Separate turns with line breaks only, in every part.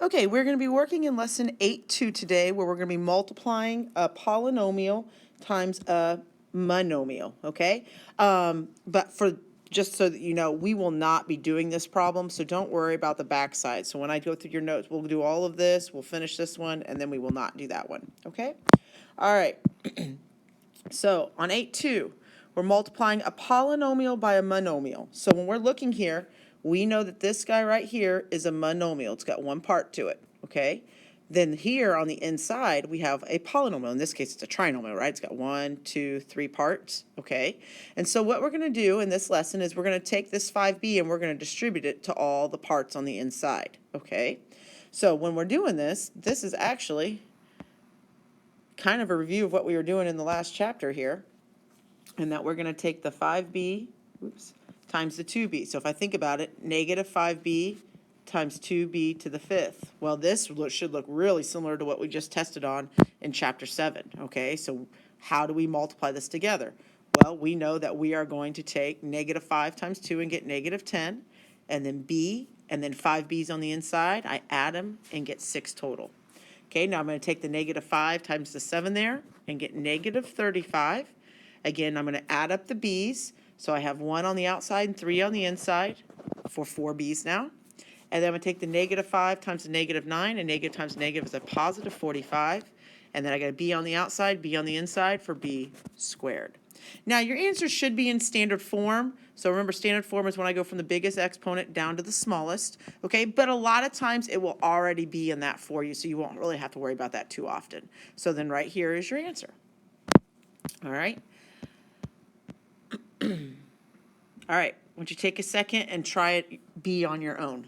Okay, we're going to be working in lesson 8.2 today, where we're going to be multiplying a polynomial times a monomial, okay? But for just so that you know, we will not be doing this problem, so don't worry about the backside. So when I go through your notes, we'll do all of this, we'll finish this one, and then we will not do that one, okay? All right. So on 8.2, we're multiplying a polynomial by a monomial. So when we're looking here, we know that this guy right here is a monomial. It's got one part to it, okay? Then here on the inside, we have a polynomial. In this case, it's a trinomial, right? It's got 1, 2, 3 parts, okay? And so what we're going to do in this lesson is we're going to take this 5b and we're going to distribute it to all the parts on the inside, okay? So when we're doing this, this is actually kind of a review of what we were doing in the last chapter here, and that we're going to take the 5b, times the 2b. So if I think about it, negative 5b times 2b to the fifth. Well, this should look really similar to what we just tested on in chapter 7, okay? So how do we multiply this together? Well, we know that we are going to take negative 5 times 2 and get negative 10, and then b, and then 5b's on the inside. I add them and get 6 total. Okay, now I'm going to take the negative 5 times the 7 there and get negative 35. Again, I'm going to add up the b's. So I have 1 on the outside and 3 on the inside for 4 b's now. And then I'm going to take the negative 5 times the negative 9, and negative times negative is a positive 45. And then I got a b on the outside, b on the inside for b squared. Now your answer should be in standard form. So remember, standard form is when I go from the biggest exponent down to the smallest, okay? But a lot of times it will already be in that for you, so you won't really have to worry about that too often. So then right here is your answer. All right? All right, why don't you take a second and try it B on your own.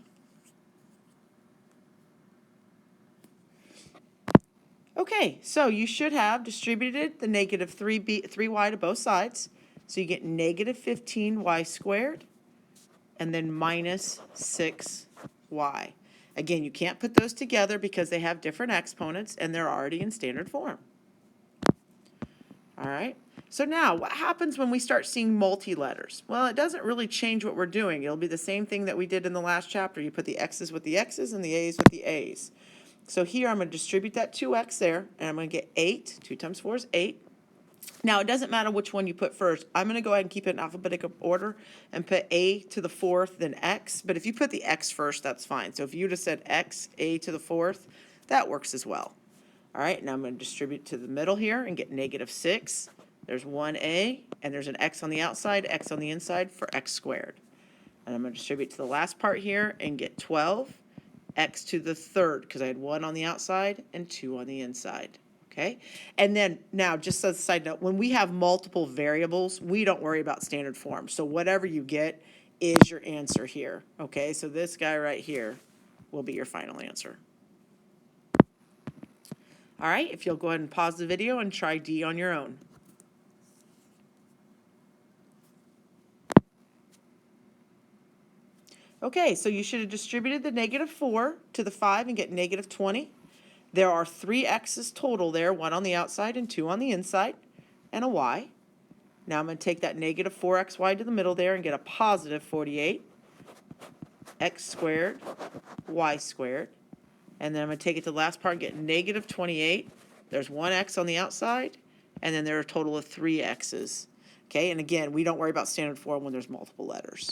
Okay, so you should have distributed the negative 3y to both sides. So you get negative 15y squared and then minus 6y. Again, you can't put those together because they have different exponents and they're already in standard form. All right, so now what happens when we start seeing multi-letters? Well, it doesn't really change what we're doing. It'll be the same thing that we did in the last chapter. You put the x's with the x's and the a's with the a's. So here I'm going to distribute that 2x there, and I'm going to get 8. 2 times 4 is 8. Now, it doesn't matter which one you put first. I'm going to go ahead and keep it in alphabetical order and put a to the 4th, then x. But if you put the x first, that's fine. So if you just said x, a to the 4th, that works as well. All right, now I'm going to distribute to the middle here and get negative 6. There's 1a, and there's an x on the outside, x on the inside for x squared. And I'm going to distribute to the last part here and get 12. X to the 3rd, because I had 1 on the outside and 2 on the inside, okay? And then now, just as a side note, when we have multiple variables, we don't worry about standard form. So whatever you get is your answer here, okay? So this guy right here will be your final answer. All right, if you'll go ahead and pause the video and try D on your own. Okay, so you should have distributed the negative 4 to the 5 and get negative 20. There are 3 x's total there, 1 on the outside and 2 on the inside, and a y. Now I'm going to take that negative 4xy to the middle there and get a positive 48, x squared, y squared. And then I'm going to take it to the last part and get negative 28. There's 1 x on the outside, and then there are a total of 3 x's. Okay, and again, we don't worry about standard form when there's multiple letters.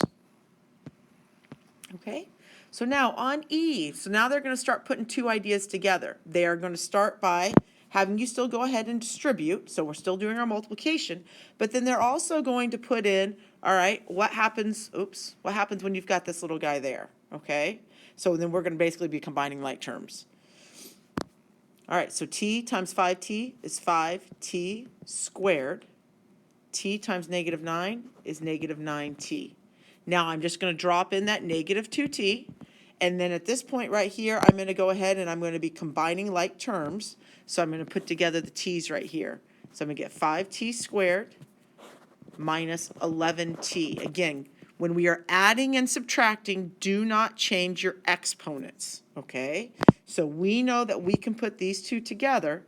Okay, so now on E, so now they're going to start putting 2 ideas together. They are going to start by having you still go ahead and distribute, so we're still doing our multiplication, but then they're also going to put in, all right, what happens when you've got this little guy there, okay? So then we're going to basically be combining like terms. All right, so t times 5t is 5t squared. T times negative 9 is negative 9t. Now I'm just going to drop in that negative 2t, and then at this point right here, I'm going to go ahead and I'm going to be combining like terms. So I'm going to put together the t's right here. So I'm going to get 5t squared minus 11t. Again, when we are adding and subtracting, do not change your exponents, okay? So we know that we can put these two together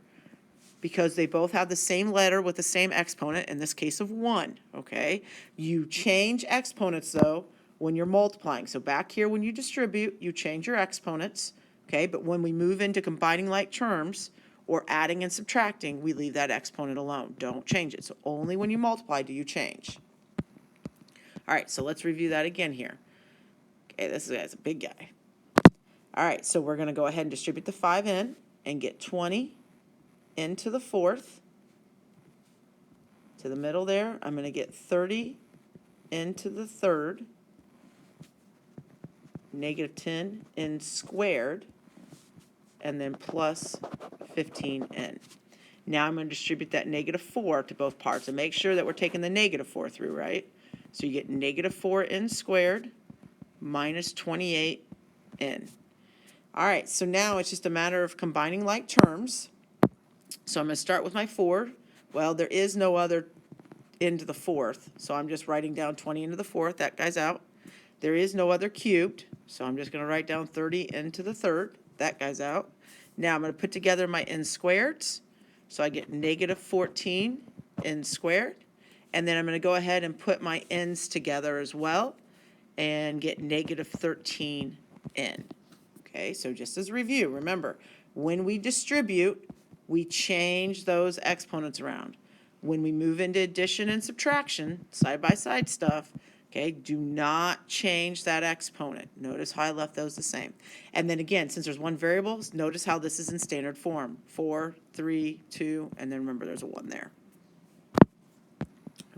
because they both have the same letter with the same exponent, in this case of 1, okay? You change exponents, though, when you're multiplying. So back here, when you distribute, you change your exponents, okay? But when we move into combining like terms or adding and subtracting, we leave that exponent alone. Don't change it. So only when you multiply do you change. All right, so let's review that again here. Okay, this is a big guy. All right, so we're going to go ahead and distribute the 5 in and get 20 into the fourth. To the middle there, I'm going to get 30 into the third. Negative 10 in squared. And then plus 15 in. Now I'm going to distribute that negative 4 to both parts. And make sure that we're taking the negative 4 through, right? So you get negative 4 in squared minus 28 in. All right, so now it's just a matter of combining like terms. So I'm going to start with my 4. Well, there is no other into the fourth, so I'm just writing down 20 into the fourth. That guy's out. There is no other cubed, so I'm just going to write down 30 into the third. That guy's out. Now I'm going to put together my n squareds. So I get negative 14 n squared. And then I'm going to go ahead and put my n's together as well and get negative 13 n. Okay, so just as a review, remember, when we distribute, we change those exponents around. When we move into addition and subtraction, side-by-side stuff, okay, do not change that exponent. Notice how I left those the same. And then again, since there's one variable, notice how this is in standard form. 4, 3, 2, and then remember there's a 1 there.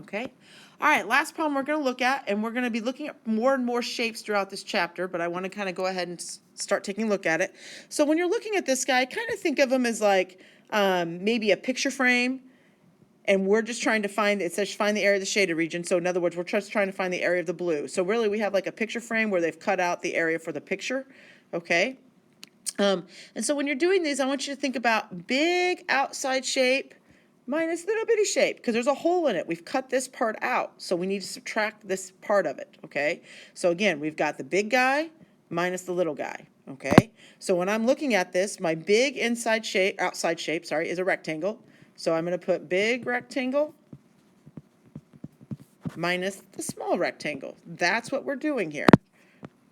Okay? All right, last problem we're going to look at, and we're going to be looking at more and more shapes throughout this chapter, but I want to kind of go ahead and start taking a look at it. So when you're looking at this guy, kind of think of him as like maybe a picture frame, and we're just trying to find, it says find the area of the shaded region. So in other words, we're just trying to find the area of the blue. So really we have like a picture frame where they've cut out the area for the picture, okay? And so when you're doing these, I want you to think about big outside shape minus little bitty shape, because there's a hole in it. We've cut this part out, so we need to subtract this part of it, okay? So again, we've got the big guy minus the little guy, okay? So when I'm looking at this, my big outside shape, is a rectangle. So I'm going to put big rectangle minus the small rectangle. That's what we're doing here.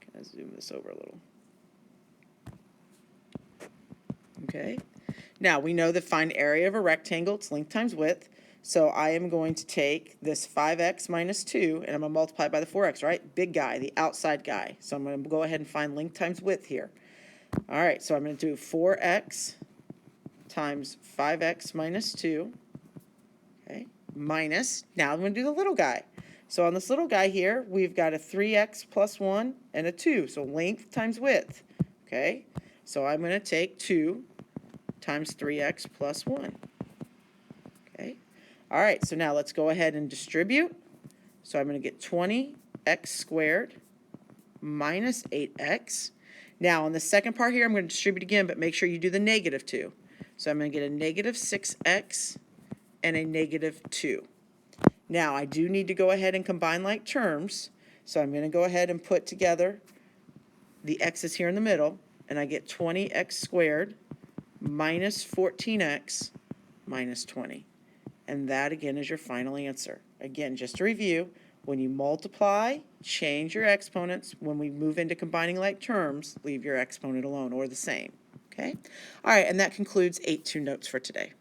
Can I zoom this over a little? Okay. Now, we know the find area of a rectangle, it's length times width. So I am going to take this 5x minus 2, and I'm going to multiply it by the 4x, right? Big guy, the outside guy. So I'm going to go ahead and find length times width here. All right, so I'm going to do 4x times 5x minus 2, okay, minus, now I'm going to do the little guy. So on this little guy here, we've got a 3x plus 1 and a 2, so length times width, okay? So I'm going to take 2 times 3x plus 1, okay? All right, so now let's go ahead and distribute. So I'm going to get 20x squared minus 8x. Now on the second part here, I'm going to distribute again, but make sure you do the negative 2. So I'm going to get a negative 6x and a negative 2. Now I do need to go ahead and combine like terms. So I'm going to go ahead and put together the x's here in the middle, and I get 20x squared minus 14x minus 20. And that again is your final answer. Again, just to review, when you multiply, change your exponents. When we move into combining like terms, leave your exponent alone or the same. Okay? All right, and that concludes 8-2 notes for today.